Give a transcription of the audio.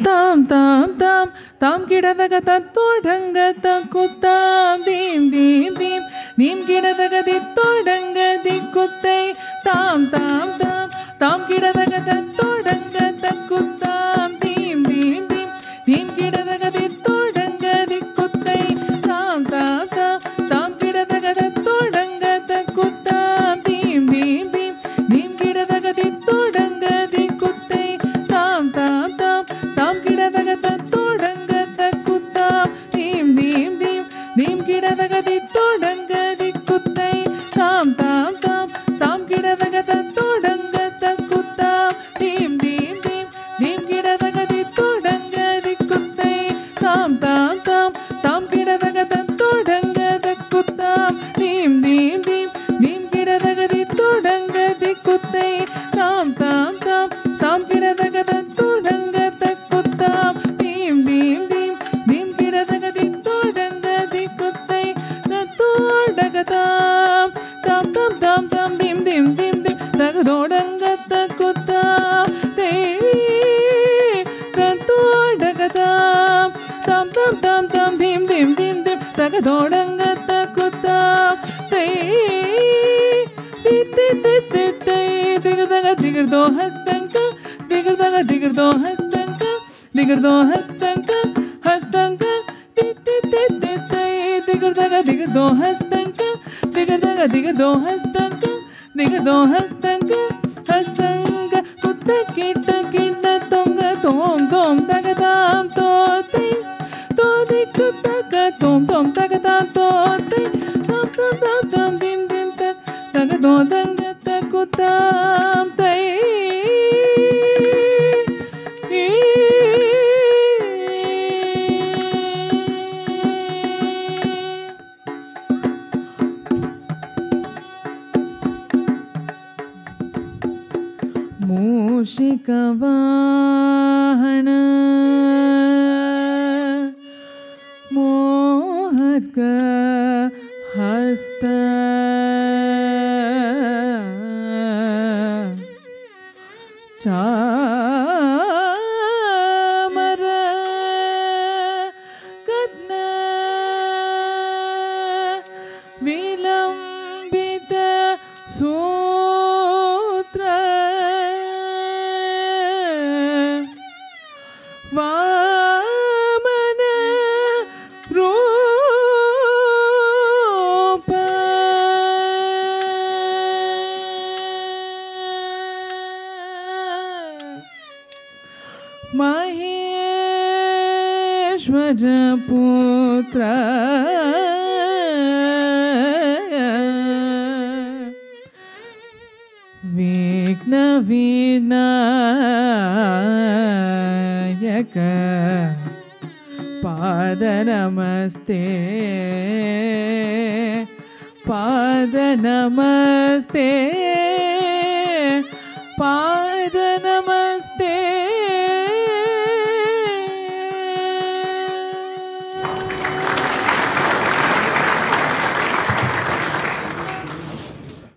தாம் தாம் தாம் தாம் கிடதக தத்தோடங்க தக்குத்தாம் தீம் தீம் தீம் நீம் கிடதக தித்தோடங்க திக்குத்தை தாம் தாம் தாம் தாம் கிடதக தத்தோடங்க தக்குத்தாம் தீம் தீம் தீம் நீம் கிடதக தித்தோடங்க திக்குத்தை தாம் தாம் தாம் தாம் கிடதக தத்தோடங்க தக்குத்தாம் தீம் தீம் தீம் நீம் கிடதக தித்தோடங்க திக்குத்தை தாம் தாம் தாம் தாம் கிடதக தத்தோடங்க தக்குத்தாம் தீம் தீம் தீம் நீம் கிடதக தித்தோடங்க திக்குத்தை தாம் தாம் தாம் தாம் கிடதக தத்தோடங்க தக்குத்தாம் தீம் தீம் தீம் நீம் கிடதக தித்தோடங்க திக்குத்தை தாம் தாம் தாம் தாம் கிடதக தத்தோடங்க தக்குத்தாம் தீம் தீம் தீம் நீம் கிடதக தித்தோடங்க திக்குத்தை தாம் தாம் தாம் தாம் கிடதக தத்தோடங்க தக்குத்தாம் தீம் தீம் தீம் நீம் கிடதக தித்தோடங்க திக்குத்தை தத்தோடகதாம் தாம் தாம் தாம் தாம் தீம் தீம் தீம் தீம் தகதோடங்க தக்குத்தாம் தே தத்தோடகதாம் தாம் தாம் தாம் தாம் தீம் தீம் தீம் தீம் தகதோடங்க தக்குத்தாம் தே தி தி தி தி தி திகதக திகதோ ஹஸ்தங்க திகதக திகதோ ஹஸ்தங்க திகதோ ஹஸ்தங்க ஹஸ்தங்க தி தி தி தி தி திகதக திகதோ ஹஸ்தங்க திகதக திகதோ ஹஸ்தங்க திகதோ ஹஸ்தங்க ஹஸ்தங்க குத்த கிட்ட கிட்ட தொங்க தோம் தோம் தகதாம் தோத்தை தோதி குத்தக தோம் தோம் தகதாம் தோத்தை தாம் தாம் தாம் தாம் திம் திம் தக் தகதோ தங்க தக்குத்தாம் தை மூஷிகவாஹன மோஹர்க ஹஸ்த சாமர கட்ன விலம்பித சூத்ர வாமன ரூப மகேஸ்வர புத்ர விக்ன விநாயக பாத நமஸ்தே பாத நமஸ்தே